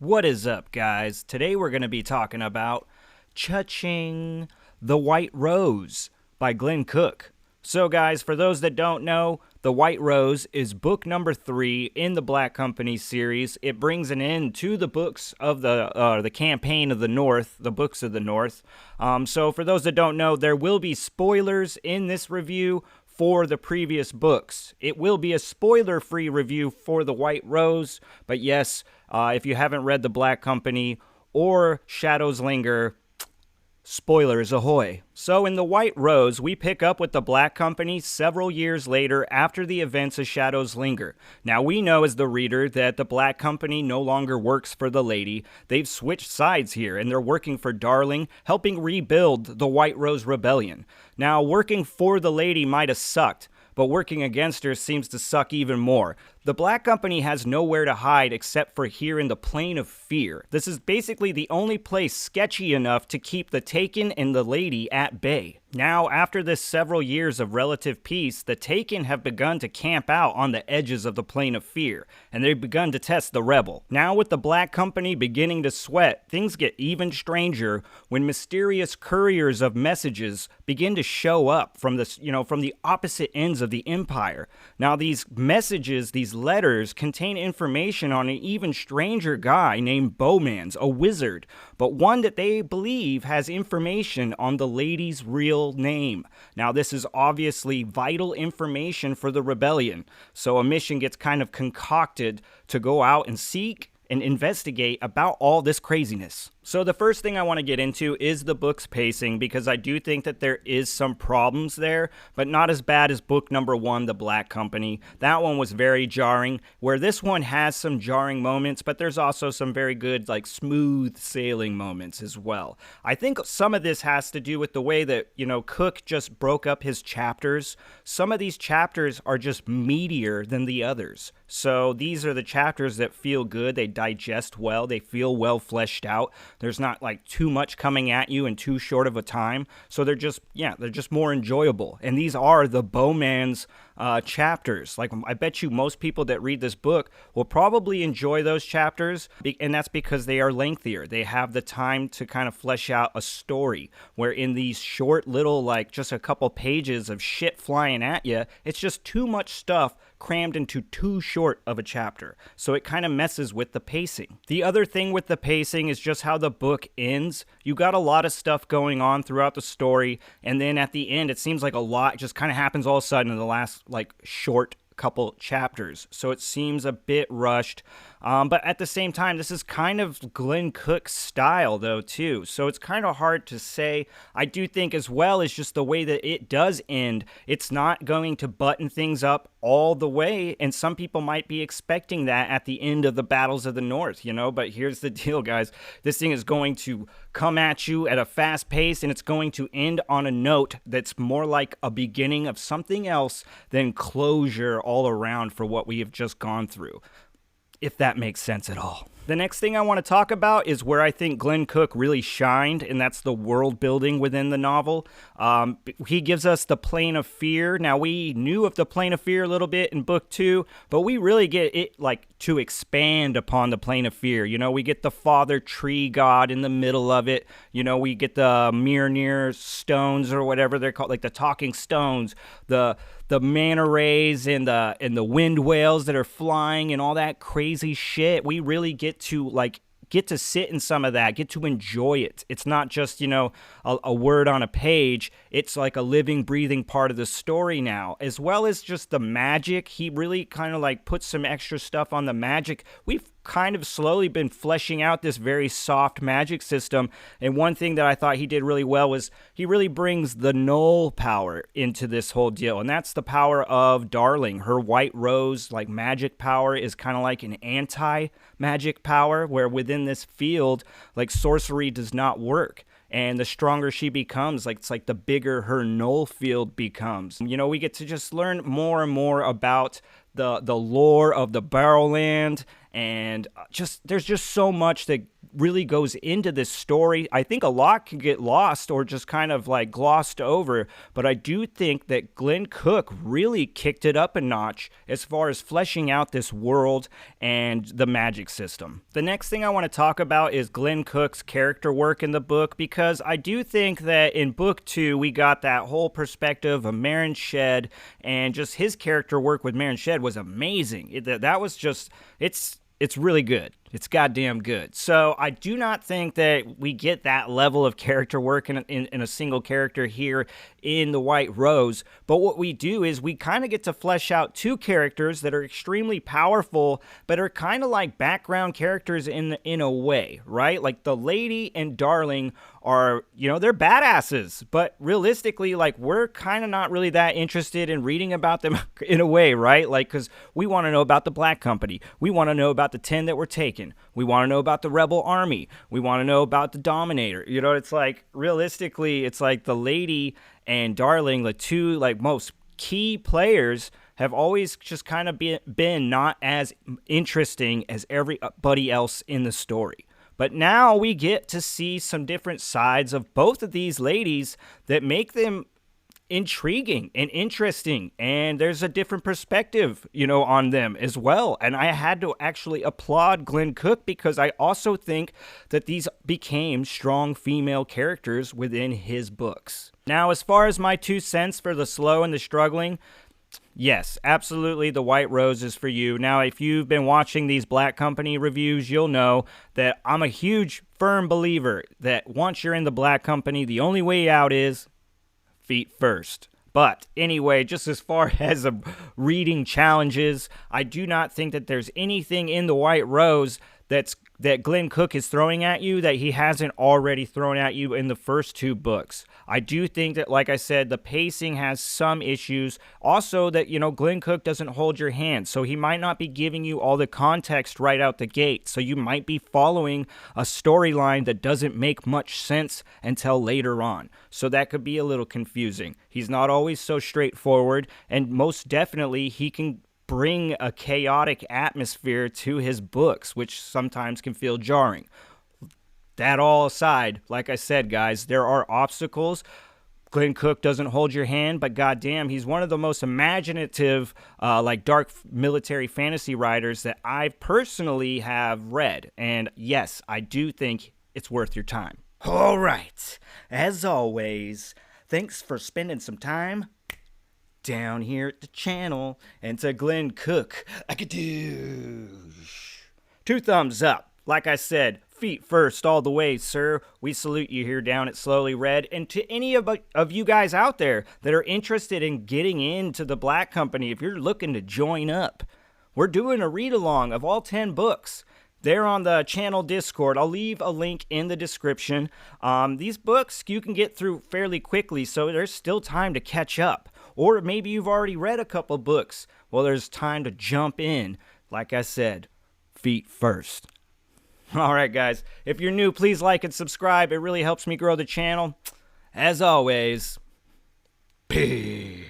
What is up, guys? Today we're going to be talking about Cha-Ching, The White Rose by Glen Cook. So, guys, for those that don't know, The White Rose is book number 3 in the Black Company series. It brings an end to the books of the Campaign of the North, the Books of the North. So, for those that don't know, there will be spoilers in this review for the previous books. It will be a spoiler-free review for The White Rose, but yes, if you haven't read The Black Company or Shadows Linger, spoilers ahoy. So in The White Rose, we pick up with the Black Company several years later after the events of Shadows Linger. Now we know as the reader that the Black Company no longer works for the Lady. They've switched sides here and they're working for Darling, helping rebuild the White Rose Rebellion. Now working for the Lady might have sucked, but working against her seems to suck even more. The Black Company has nowhere to hide except for here in the Plane of Fear. This is basically the only place sketchy enough to keep the Taken and the Lady at bay. Now, after this several years of relative peace, the Taken have begun to camp out on the edges of the Plane of Fear, and they've begun to test the Rebel. Now, with the Black Company beginning to sweat, things get even stranger when mysterious couriers of messages begin to show up from the opposite ends of the Empire. Now, these messages, these letters, contain information on an even stranger guy named Bowmans, a wizard, but one that they believe has information on the Lady's real name. Now, this is obviously vital information for the rebellion, so a mission gets kind of concocted to go out and seek and investigate about all this craziness. So the first thing I want to get into is the book's pacing, because I do think that there is some problems there, but not as bad as book number 1, The Black Company. That one was very jarring, where this one has some jarring moments, but there's also some very good, smooth sailing moments as well. I think some of this has to do with the way that, Cook just broke up his chapters. Some of these chapters are just meatier than the others. So these are the chapters that feel good, they digest well, they feel well fleshed out. There's not too much coming at you in too short of a time. So they're just more enjoyable. And these are the Bowman's chapters. I bet you most people that read this book will probably enjoy those chapters, and that's because they are lengthier. They have the time to kind of flesh out a story, where in these short little, just a couple pages of shit flying at you, it's just too much stuff crammed into too short of a chapter. So it kind of messes with the pacing. The other thing with the pacing is just how the book ends. You got a lot of stuff going on throughout the story, and then at the end, it seems like a lot just kind of happens all of a sudden in the last short couple chapters. So it seems a bit rushed. But at the same time, this is kind of Glen Cook's style, though, too. So it's kind of hard to say. I do think, as well, as just the way that it does end, it's not going to button things up all the way. And some people might be expecting that at the end of the Battles of the North, But here's the deal, guys. This thing is going to come at you at a fast pace, and it's going to end on a note that's more like a beginning of something else than closure all around for what we have just gone through, if that makes sense at all. The next thing I want to talk about is where I think Glen Cook really shined, and that's the world building within the novel. He gives us the Plane of Fear. Now, we knew of the Plane of Fear a little bit in book 2, but we really get it to expand upon the Plane of Fear. We get the Father Tree God in the middle of it. We get the Mjolnir stones, or whatever they're called, the talking stones, the manta rays and the wind whales that are flying and all that crazy shit. We really get to sit in some of that, get to enjoy it. It's not just, a word on a page. It's like a living, breathing part of the story now, as well as just the magic. He really kind of puts some extra stuff on the magic. We've kind of slowly been fleshing out this very soft magic system, and one thing that I thought he did really well was he really brings the null power into this whole deal, and that's the power of Darling. Her White Rose magic power is kind of like an anti-magic power, where within this field sorcery does not work. And the stronger she becomes, it's the bigger her null field becomes. We get to just learn more and more about the lore of the Barrowland, and there's just so much that really goes into this story. I think a lot can get lost or just kind of like glossed over, but I do think that Glen Cook really kicked it up a notch as far as fleshing out this world and the magic system. The next thing I want to talk about is Glen Cook's character work in the book, because I do think that in book 2 we got that whole perspective of Maren Shed, and just his character work with Maren Shed was amazing. That was just, it's really good. It's goddamn good. So I do not think that we get that level of character work in a single character here in The White Rose. But what we do is we kind of get to flesh out 2 characters that are extremely powerful, but are kind of like background characters in a way, right? Like the lady and Darling are, they're badasses, but realistically, like, we're kind of not really that interested in reading about them in a way, right? Like, because we want to know about the Black Company. We want to know about the 10 that were taken. We want to know about the Rebel Army. We want to know about the Dominator. It's like, realistically, it's like the lady and Darling, the 2 like most key players, have always just kind of been not as interesting as everybody else in the story. But now we get to see some different sides of both of these ladies that make them intriguing and interesting, and there's a different perspective, on them as well. And I had to actually applaud Glen Cook, because I also think that these became strong female characters within his books. Now, as far as my 2 cents for the slow and the struggling, yes, absolutely, The White Rose is for you. Now, if you've been watching these Black Company reviews, you'll know that I'm a huge, firm believer that once you're in the Black Company, the only way out is feet first. But anyway, just as far as reading challenges, I do not think that there's anything in The White Rose that Glen Cook is throwing at you that he hasn't already thrown at you in the first 2 books. I do think that, like I said, the pacing has some issues. Also that, Glen Cook doesn't hold your hand, so he might not be giving you all the context right out the gate. So you might be following a storyline that doesn't make much sense until later on. So that could be a little confusing. He's not always so straightforward, and most definitely he can bring a chaotic atmosphere to his books, which sometimes can feel jarring. That all aside, like I said, guys, there are obstacles. Glen Cook doesn't hold your hand, but goddamn, he's one of the most imaginative, dark military fantasy writers that I personally have read. And yes, I do think it's worth your time. All right, as always, thanks for spending some time down here at the channel, and to Glen Cook, I could do 2 thumbs up. Like I said, feet first all the way, sir. We salute you here down at Slowly Read. And to any of you guys out there that are interested in getting into the Black Company, if you're looking to join up, we're doing a read-along of all 10 books. They're on the channel Discord. I'll leave a link in the description. These books you can get through fairly quickly, so there's still time to catch up. Or maybe you've already read a couple books. Well, there's time to jump in. Like I said, feet first. All right, guys. If you're new, please like and subscribe. It really helps me grow the channel. As always, peace.